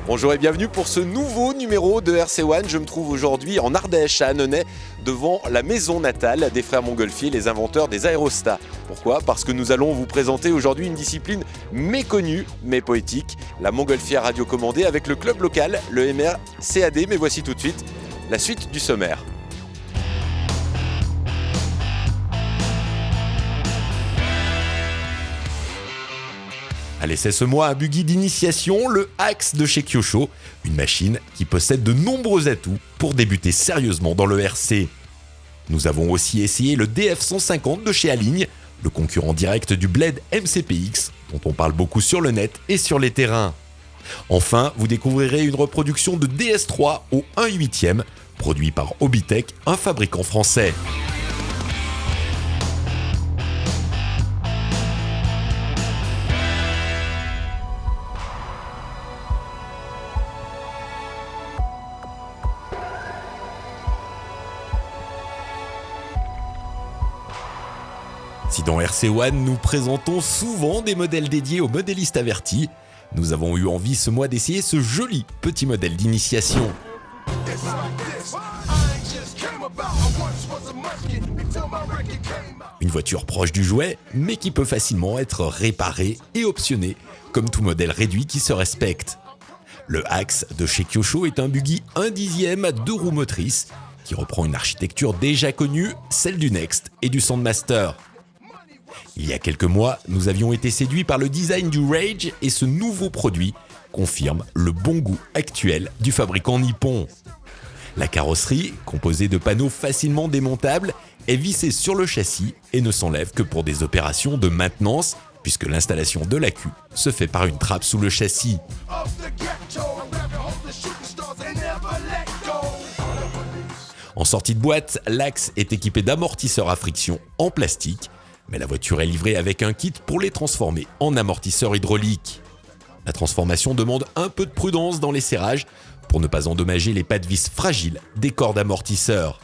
Bonjour et bienvenue pour ce nouveau numéro de RC One. Je me trouve aujourd'hui en Ardèche, à Annonay, devant la maison natale des frères Montgolfier, les inventeurs des aérostats. Pourquoi ? Parce que nous allons vous présenter aujourd'hui une discipline méconnue mais poétique, la montgolfière radiocommandée avec le club local, le MRCAD. Mais voici tout de suite la suite du sommaire. Allez, c'est ce mois un buggy d'initiation, le Axe de chez Kyosho, une machine qui possède de nombreux atouts pour débuter sérieusement dans le RC. Nous avons aussi essayé le DF150 de chez Aligne, le concurrent direct du Blade MCPX, dont on parle beaucoup sur le net et sur les terrains. Enfin, vous découvrirez une reproduction de DS3 au 1/8e, produit par Hobbytech, un fabricant français. Si dans RC One, nous présentons souvent des modèles dédiés aux modélistes avertis, nous avons eu envie ce mois d'essayer ce joli petit modèle d'initiation. Une voiture proche du jouet, mais qui peut facilement être réparée et optionnée, comme tout modèle réduit qui se respecte. Le Axe de chez Kyosho est un buggy 1/10 à 2 roues motrices, qui reprend une architecture déjà connue, celle du Next et du Sandmaster. Il y a quelques mois, nous avions été séduits par le design du Rage et ce nouveau produit confirme le bon goût actuel du fabricant nippon. La carrosserie, composée de panneaux facilement démontables, est vissée sur le châssis et ne s'enlève que pour des opérations de maintenance, puisque l'installation de l'accu se fait par une trappe sous le châssis. En sortie de boîte, l'Axe est équipé d'amortisseurs à friction en plastique, mais la voiture est livrée avec un kit pour les transformer en amortisseurs hydrauliques. La transformation demande un peu de prudence dans les serrages pour ne pas endommager les pas de vis fragiles des corps d'amortisseurs.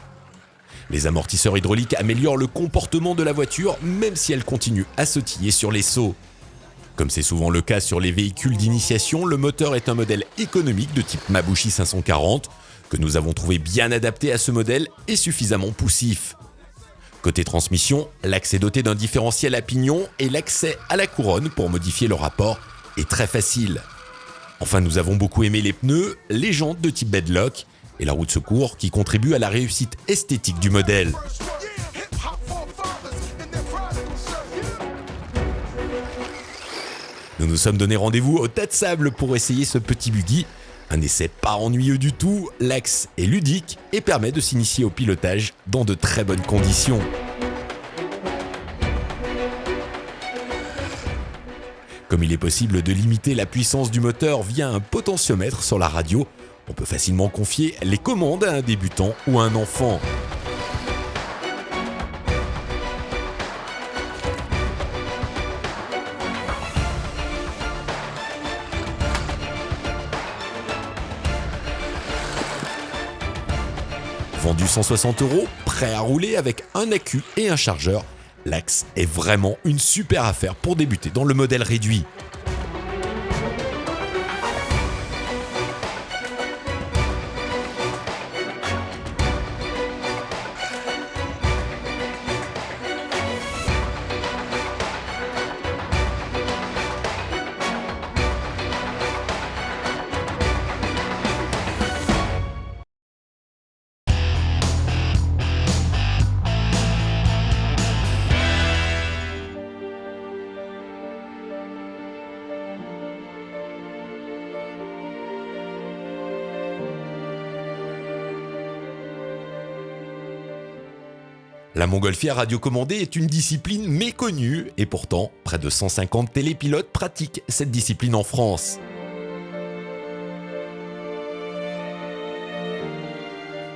Les amortisseurs hydrauliques améliorent le comportement de la voiture même si elle continue à sautiller sur les sauts. Comme c'est souvent le cas sur les véhicules d'initiation, le moteur est un modèle économique de type Mabuchi 540 que nous avons trouvé bien adapté à ce modèle et suffisamment poussif. Côté transmission, l'Axe est doté d'un différentiel à pignon et l'accès à la couronne pour modifier le rapport est très facile. Enfin, nous avons beaucoup aimé les pneus, les jantes de type bedlock et la roue de secours qui contribuent à la réussite esthétique du modèle. Nous nous sommes donné rendez-vous au tas de sable pour essayer ce petit buggy. Un essai pas ennuyeux du tout, l'Axe est ludique et permet de s'initier au pilotage dans de très bonnes conditions. Comme il est possible de limiter la puissance du moteur via un potentiomètre sur la radio, on peut facilement confier les commandes à un débutant ou à un enfant. Vendu 160 €, prêt à rouler avec un accu et un chargeur, l'Axe est vraiment une super affaire pour débuter dans le modèle réduit. La montgolfière radiocommandée est une discipline méconnue et pourtant, près de 150 télépilotes pratiquent cette discipline en France.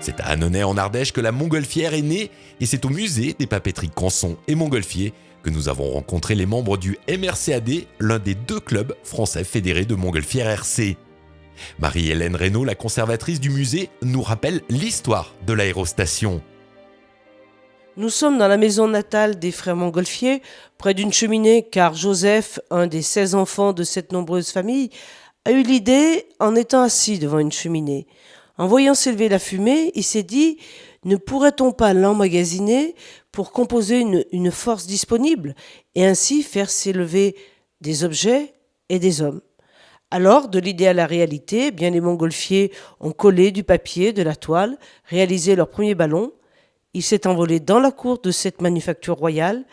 C'est à Annonay en Ardèche que la montgolfière est née et c'est au musée des papeteries Canson et Montgolfier que nous avons rencontré les membres du MRCAD, l'un des 2 clubs français fédérés de montgolfière RC. Marie-Hélène Reynaud, la conservatrice du musée, nous rappelle l'histoire de l'aérostation. Nous sommes dans la maison natale des frères Montgolfier, près d'une cheminée, car Joseph, un des 16 enfants de cette nombreuse famille, a eu l'idée en étant assis devant une cheminée. En voyant s'élever la fumée, il s'est dit « Ne pourrait-on pas l'emmagasiner pour composer une force disponible et ainsi faire s'élever des objets et des hommes ?» Alors, de l'idée à la réalité, bien les montgolfiers ont collé du papier, de la toile, réalisé leur premier ballon. Il s'est envolé dans la cour de cette manufacture royale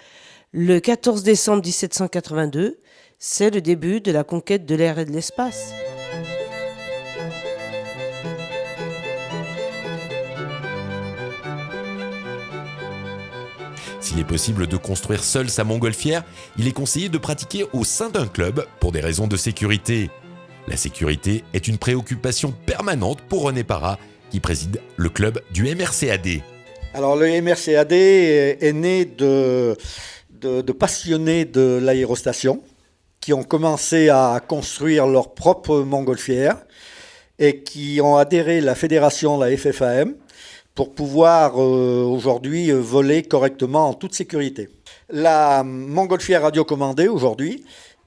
le 14 décembre 1782. C'est le début de la conquête de l'air et de l'espace. S'il est possible de construire seul sa montgolfière, il est conseillé de pratiquer au sein d'un club pour des raisons de sécurité. La sécurité est une préoccupation permanente pour René Parra, qui préside le club du MRCAD. Alors le MRCAD est né de passionnés de l'aérostation qui ont commencé à construire leur propre montgolfière et qui ont adhéré à la fédération, la FFAM, pour pouvoir aujourd'hui voler correctement en toute sécurité. La montgolfière radiocommandée aujourd'hui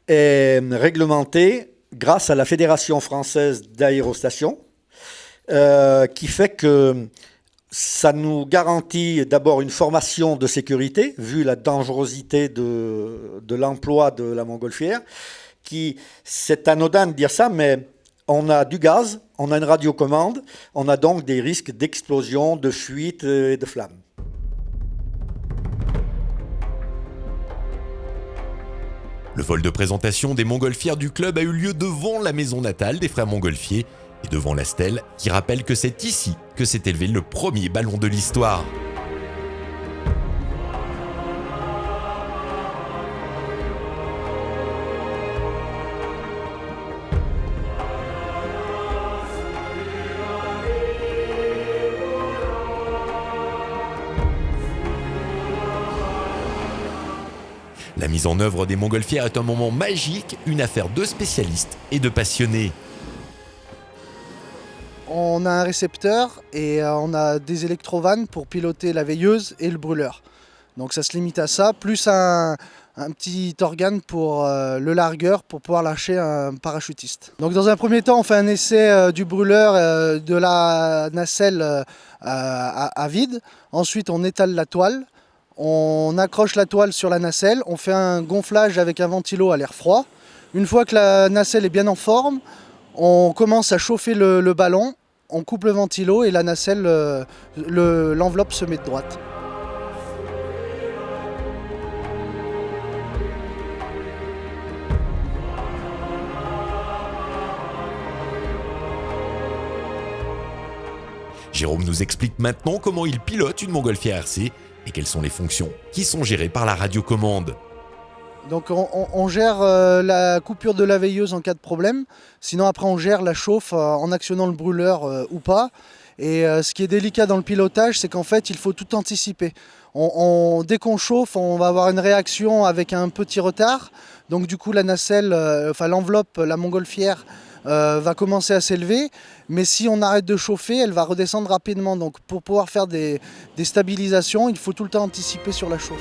est réglementée grâce à la Fédération française d'aérostation qui fait que ça nous garantit d'abord une formation de sécurité, vu la dangerosité de l'emploi de la montgolfière, c'est anodin de dire ça, mais on a du gaz, on a une radiocommande, on a donc des risques d'explosion, de fuite et de flammes. Le vol de présentation des montgolfières du club a eu lieu devant la maison natale des frères Montgolfier et devant la stèle qui rappelle que c'est ici que s'est élevé le premier ballon de l'histoire. La mise en œuvre des montgolfières est un moment magique, une affaire de spécialistes et de passionnés. On a un récepteur et on a des électrovannes pour piloter la veilleuse et le brûleur. Donc ça se limite à ça, plus un petit organe pour le largueur pour pouvoir lâcher un parachutiste. Donc dans un premier temps, on fait un essai du brûleur de la nacelle à vide. Ensuite, on étale la toile. On accroche la toile sur la nacelle, on fait un gonflage avec un ventilo à l'air froid. Une fois que la nacelle est bien en forme, on commence à chauffer le ballon, on coupe le ventilo et la nacelle, l'enveloppe se met de droite. Jérôme nous explique maintenant comment il pilote une montgolfière RC et quelles sont les fonctions qui sont gérées par la radiocommande. Donc on gère la coupure de la veilleuse en cas de problème. Sinon après on gère la chauffe en actionnant le brûleur ou pas. Et ce qui est délicat dans le pilotage, c'est qu'en fait il faut tout anticiper. Dès qu'on chauffe, on va avoir une réaction avec un petit retard. Donc du coup la nacelle, l'enveloppe, la montgolfière va commencer à s'élever. Mais si on arrête de chauffer, elle va redescendre rapidement. Donc pour pouvoir faire des stabilisations, il faut tout le temps anticiper sur la chauffe.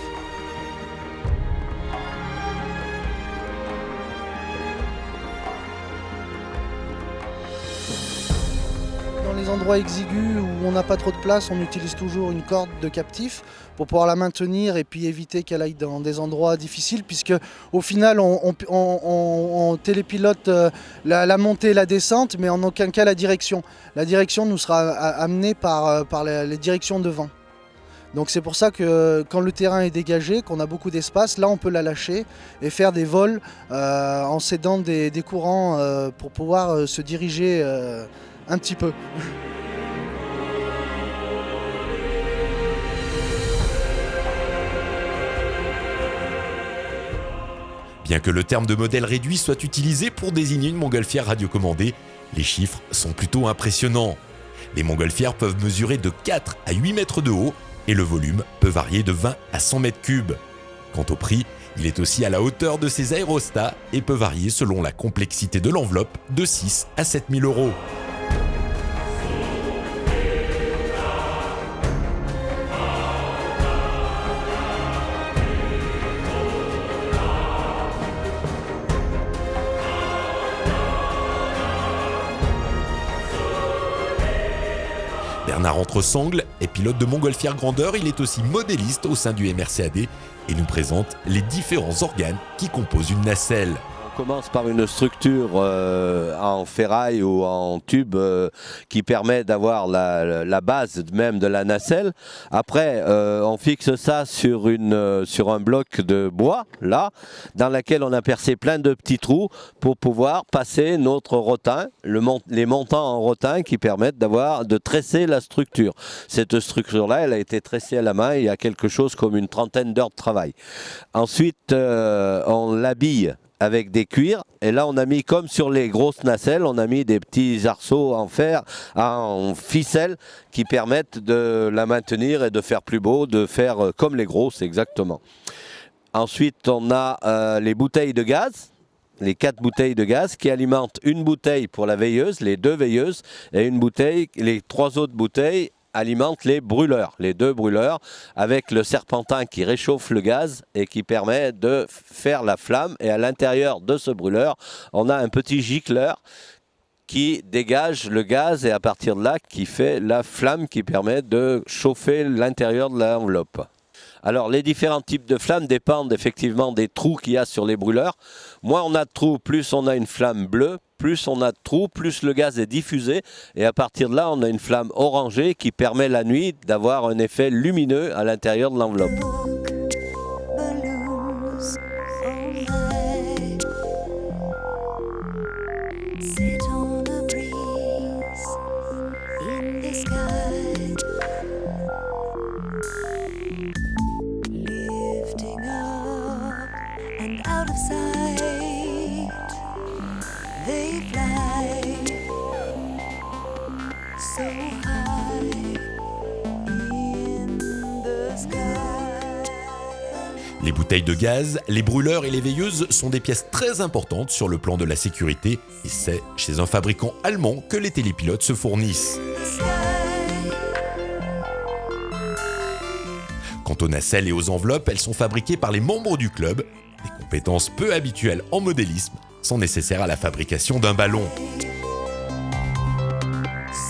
Dans les endroits exigus où on n'a pas trop de place, on utilise toujours une corde de captif pour pouvoir la maintenir et puis éviter qu'elle aille dans des endroits difficiles, puisque au final on télépilote la montée et la descente, mais en aucun cas la direction. La direction nous sera amenée par les directions de vent. Donc c'est pour ça que quand le terrain est dégagé, qu'on a beaucoup d'espace, là on peut la lâcher et faire des vols en s'aidant des courants pour pouvoir se diriger un petit peu. Bien que le terme de modèle réduit soit utilisé pour désigner une montgolfière radiocommandée, les chiffres sont plutôt impressionnants. Les montgolfières peuvent mesurer de 4 à 8 mètres de haut et le volume peut varier de 20 à 100 mètres cubes. Quant au prix, il est aussi à la hauteur de ces aérostats et peut varier selon la complexité de l'enveloppe de 6 à 7 000 euros. Bernard Entresangles est pilote de montgolfière grandeur, il est aussi modéliste au sein du MRCAD et nous présente les différents organes qui composent une nacelle. On commence par une structure en ferraille ou en tube qui permet d'avoir la base même de la nacelle. Après, on fixe ça sur un bloc de bois, là, dans lequel on a percé plein de petits trous pour pouvoir passer notre rotin, les montants en rotin qui permettent de tresser la structure. Cette structure-là, elle a été tressée à la main, il y a quelque chose comme une trentaine d'heures de travail. Ensuite, on l'habille avec des cuirs, et là on a mis, comme sur les grosses nacelles, on a mis des petits arceaux en fer, en ficelle, qui permettent de la maintenir et de faire plus beau, de faire comme les grosses exactement. Ensuite on a les bouteilles de gaz, les 4 bouteilles de gaz qui alimentent une bouteille pour la veilleuse, les 2 veilleuses, et une bouteille, les 3 autres bouteilles alimente les brûleurs, les 2 brûleurs, avec le serpentin qui réchauffe le gaz et qui permet de faire la flamme. Et à l'intérieur de ce brûleur, on a un petit gicleur qui dégage le gaz et à partir de là, qui fait la flamme qui permet de chauffer l'intérieur de l'enveloppe. Alors les différents types de flammes dépendent effectivement des trous qu'il y a sur les brûleurs. Moins on a de trous, plus on a une flamme bleue. Plus on a de trous, plus le gaz est diffusé. Et à partir de là, on a une flamme orangée qui permet la nuit d'avoir un effet lumineux à l'intérieur de l'enveloppe. They fly so high in the sky. Les bouteilles de gaz, les brûleurs et les veilleuses sont des pièces très importantes sur le plan de la sécurité et c'est chez un fabricant allemand que les télépilotes se fournissent. Quant aux nacelles et aux enveloppes, elles sont fabriquées par les membres du club, des compétences peu habituelles en modélisme sont nécessaires à la fabrication d'un ballon.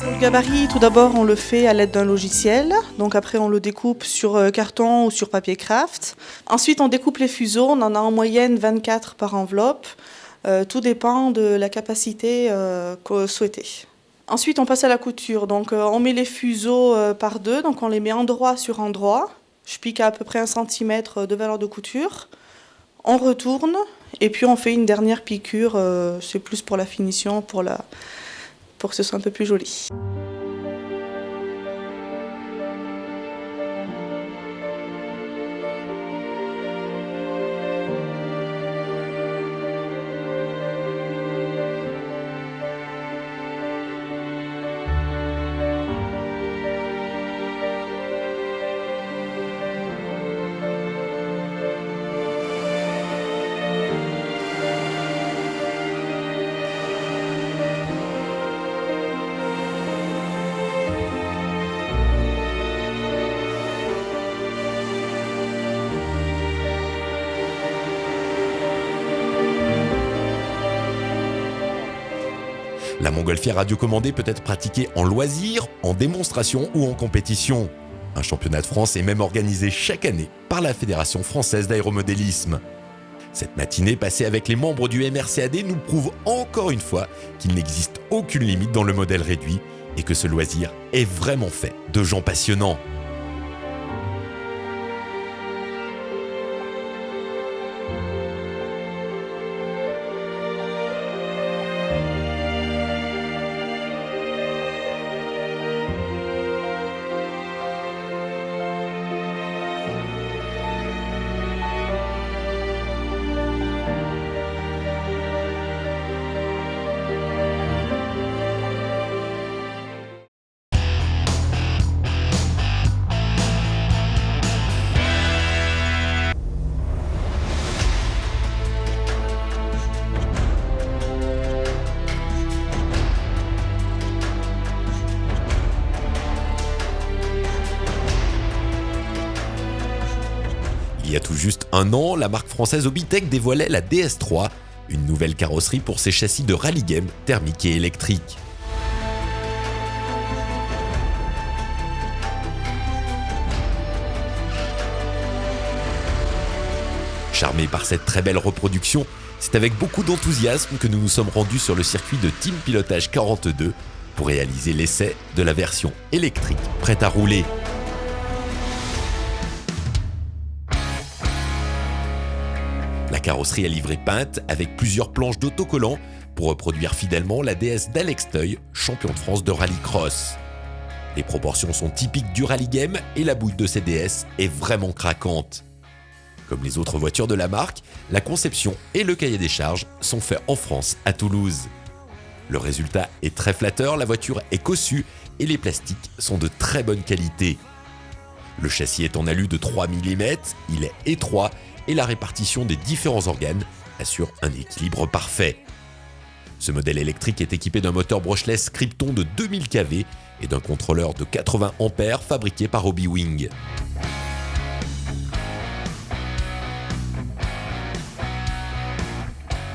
Le gabarit, tout d'abord, on le fait à l'aide d'un logiciel. Donc après, on le découpe sur carton ou sur papier craft. Ensuite, on découpe les fuseaux. On en a en moyenne 24 par enveloppe. Tout dépend de la capacité souhaitée. Ensuite, on passe à la couture. Donc on met les fuseaux par 2. Donc on les met endroit sur endroit. Je pique à peu près 1 cm de valeur de couture. On retourne et puis on fait une dernière piqûre. C'est plus pour la finition, pour que ce soit un peu plus joli. La montgolfière radiocommandée peut être pratiquée en loisir, en démonstration ou en compétition. Un championnat de France est même organisé chaque année par la Fédération française d'aéromodélisme. Cette matinée passée avec les membres du MRCAD nous prouve encore une fois qu'il n'existe aucune limite dans le modèle réduit et que ce loisir est vraiment fait de gens passionnants. Il y a tout juste 1 an, la marque française Obitech dévoilait la DS3, une nouvelle carrosserie pour ses châssis de rallye game thermiques et électriques. Charmés par cette très belle reproduction, c'est avec beaucoup d'enthousiasme que nous nous sommes rendus sur le circuit de Team Pilotage 42 pour réaliser l'essai de la version électrique prête à rouler. La carrosserie est livrée peinte avec plusieurs planches d'autocollants pour reproduire fidèlement la DS d'Alex Teuil, champion de France de rallycross. Les proportions sont typiques du rallye game et la bouille de ces DS est vraiment craquante. Comme les autres voitures de la marque, la conception et le cahier des charges sont faits en France, à Toulouse. Le résultat est très flatteur, la voiture est cossue et les plastiques sont de très bonne qualité. Le châssis est en alu de 3 mm, il est étroit et la répartition des différents organes assure un équilibre parfait. Ce modèle électrique est équipé d'un moteur brushless Krypton de 2000 kV et d'un contrôleur de 80 A fabriqué par Hobby-Wing.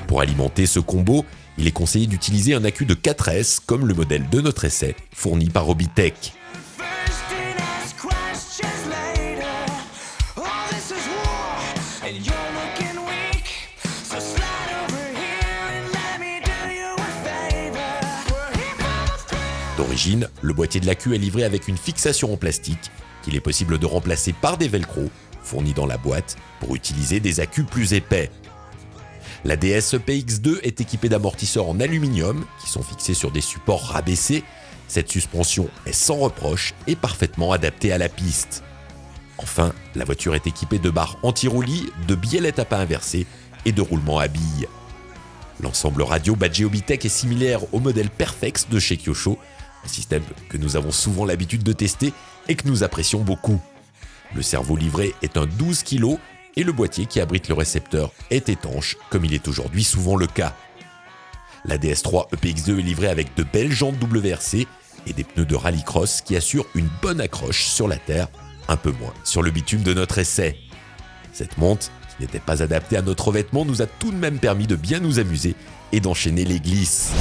Pour alimenter ce combo, il est conseillé d'utiliser un accu de 4S comme le modèle de notre essai fourni par Hobbytech. D'origine, le boîtier de l'accu est livré avec une fixation en plastique qu'il est possible de remplacer par des velcro fournis dans la boîte pour utiliser des accus plus épais. La DS PX2 est équipée d'amortisseurs en aluminium qui sont fixés sur des supports rabaissés. Cette suspension est sans reproche et parfaitement adaptée à la piste. Enfin, la voiture est équipée de barres anti-roulis, de biellettes à pas inversées et de roulements à billes. L'ensemble radio badgé Hobbytech est similaire au modèle Perfex de chez Kyosho, un système que nous avons souvent l'habitude de tester et que nous apprécions beaucoup. Le cerveau livré est un 12 kg et le boîtier qui abrite le récepteur est étanche, comme il est aujourd'hui souvent le cas. La DS3 EPX2 est livrée avec de belles jantes WRC et des pneus de rallycross qui assurent une bonne accroche sur la terre, un peu moins sur le bitume de notre essai. Cette monte, qui n'était pas adaptée à notre revêtement, nous a tout de même permis de bien nous amuser et d'enchaîner les glisses.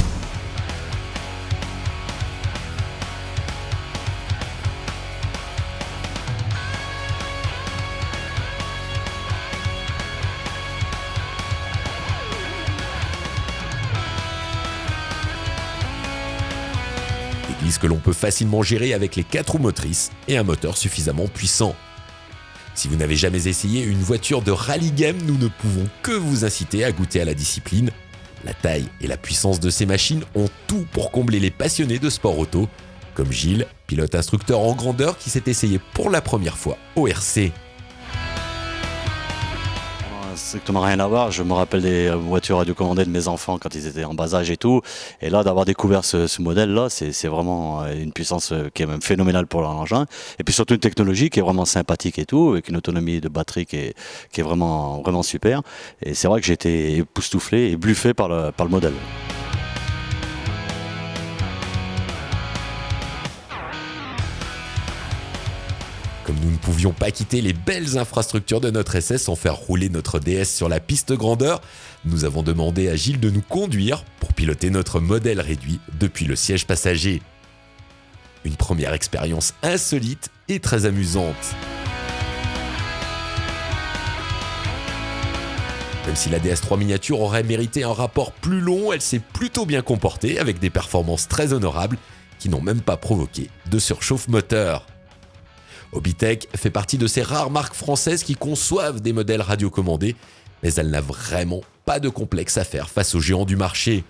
Que l'on peut facilement gérer avec les 4 roues motrices et un moteur suffisamment puissant. Si vous n'avez jamais essayé une voiture de rallye game, nous ne pouvons que vous inciter à goûter à la discipline. La taille et la puissance de ces machines ont tout pour combler les passionnés de sport auto, comme Gilles, pilote instructeur en grandeur qui s'est essayé pour la première fois au RC. Strictement rien à voir, je me rappelle des voitures radiocommandées de mes enfants quand ils étaient en bas âge et tout, et là d'avoir découvert ce modèle-là, c'est vraiment une puissance qui est même phénoménale pour l'engin, et puis surtout une technologie qui est vraiment sympathique et tout, avec une autonomie de batterie qui est vraiment, vraiment super, et c'est vrai que j'ai été époustouflé et bluffé par le modèle. Comme nous ne pouvions pas quitter les belles infrastructures de notre essai sans faire rouler notre DS sur la piste grandeur, nous avons demandé à Gilles de nous conduire pour piloter notre modèle réduit depuis le siège passager. Une première expérience insolite et très amusante. Même si la DS3 miniature aurait mérité un rapport plus long, elle s'est plutôt bien comportée avec des performances très honorables qui n'ont même pas provoqué de surchauffe moteur. Hobbytech fait partie de ces rares marques françaises qui conçoivent des modèles radiocommandés, mais elle n'a vraiment pas de complexe à faire face aux géants du marché.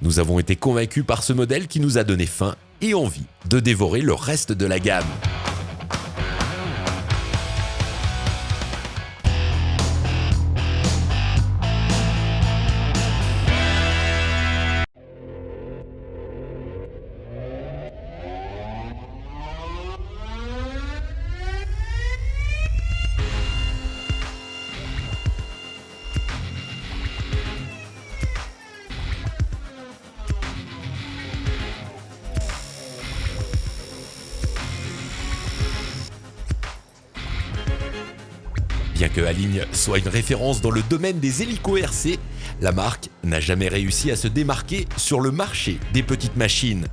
Nous avons été convaincus par ce modèle qui nous a donné faim et envie de dévorer le reste de la gamme. Bien que Aligne soit une référence dans le domaine des hélicos RC, la marque n'a jamais réussi à se démarquer sur le marché des petites machines.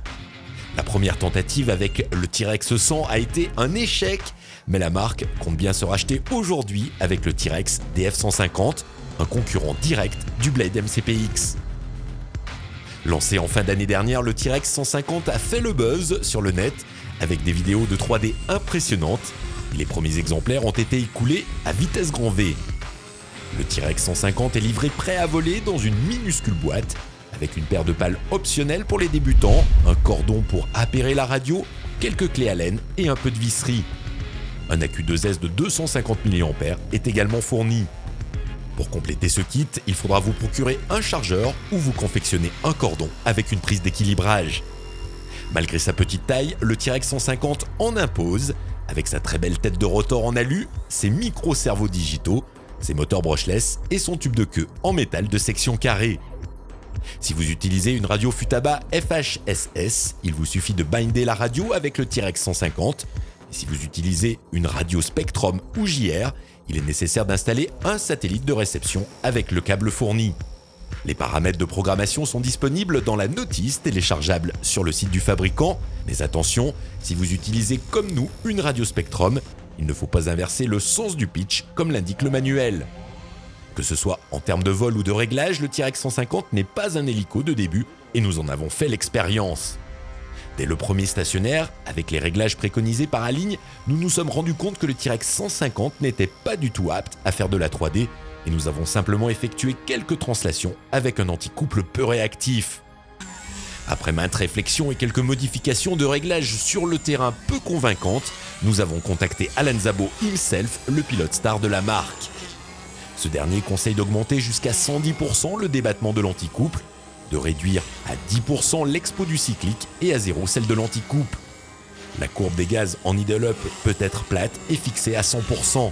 La première tentative avec le T-Rex 100 a été un échec, mais la marque compte bien se racheter aujourd'hui avec le T-Rex DF150, un concurrent direct du Blade MCPX. Lancé en fin d'année dernière, le T-Rex 150 a fait le buzz sur le net avec des vidéos de 3D impressionnantes. Les premiers exemplaires ont été écoulés à vitesse grand V. Le T-Rex 150 est livré prêt à voler dans une minuscule boîte avec une paire de pales optionnelles pour les débutants, un cordon pour appairer la radio, quelques clés Allen et un peu de visserie. Un accu 2S de 250 mAh est également fourni. Pour compléter ce kit, il faudra vous procurer un chargeur ou vous confectionner un cordon avec une prise d'équilibrage. Malgré sa petite taille, le T-Rex 150 en impose, avec sa très belle tête de rotor en alu, ses micro-cerveaux digitaux, ses moteurs brushless et son tube de queue en métal de section carrée. Si vous utilisez une radio Futaba FHSS, il vous suffit de binder la radio avec le T-Rex 150. Et si vous utilisez une radio Spectrum ou JR, il est nécessaire d'installer un satellite de réception avec le câble fourni. Les paramètres de programmation sont disponibles dans la notice téléchargeable sur le site du fabricant. Mais attention, si vous utilisez comme nous une radio Spectrum, il ne faut pas inverser le sens du pitch comme l'indique le manuel. Que ce soit en termes de vol ou de réglage, le T-Rex 150 n'est pas un hélico de début et nous en avons fait l'expérience. Dès le premier stationnaire, avec les réglages préconisés par Aligne, nous nous sommes rendus compte que le T-Rex 150 n'était pas du tout apte à faire de la 3D et nous avons simplement effectué quelques translations avec un anti-couple peu réactif. Après maintes réflexions et quelques modifications de réglages sur le terrain peu convaincantes, nous avons contacté Alan Szabo himself, le pilote star de la marque. Ce dernier conseille d'augmenter jusqu'à 110% le débattement de l'anticouple, de réduire à 10% l'expo du cyclique et à 0 celle de l'anticouple. La courbe des gaz en idle up peut être plate et fixée à 100%.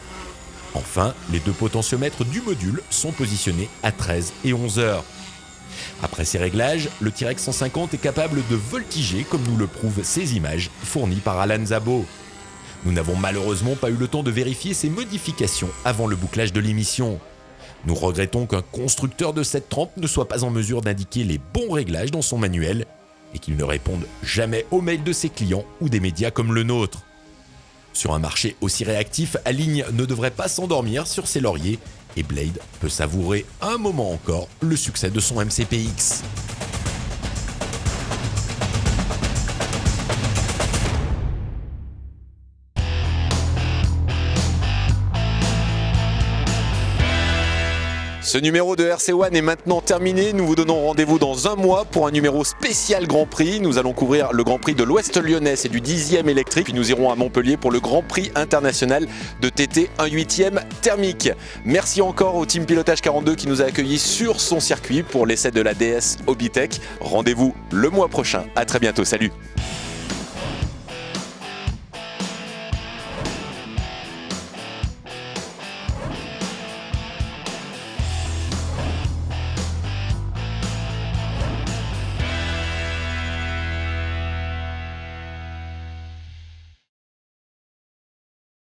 Enfin, les deux potentiomètres du module sont positionnés à 13 et 11 heures. Après ces réglages, le T-Rex 150 est capable de voltiger comme nous le prouvent ces images fournies par Alan Szabo. Nous n'avons malheureusement pas eu le temps de vérifier ces modifications avant le bouclage de l'émission. Nous regrettons qu'un constructeur de cette trempe ne soit pas en mesure d'indiquer les bons réglages dans son manuel et qu'il ne réponde jamais aux mails de ses clients ou des médias comme le nôtre. Sur un marché aussi réactif, Aligne ne devrait pas s'endormir sur ses lauriers et Blade peut savourer un moment encore le succès de son MCPX. Ce numéro de RC1 est maintenant terminé. Nous vous donnons rendez-vous dans un mois pour un numéro spécial Grand Prix. Nous allons couvrir le Grand Prix de l'Ouest Lyonnais et du 10e électrique. Puis nous irons à Montpellier pour le Grand Prix international de TT 1/8e thermique. Merci encore au Team Pilotage 42 qui nous a accueillis sur son circuit pour l'essai de la DS Hobbytech. Rendez-vous le mois prochain. À très bientôt. Salut.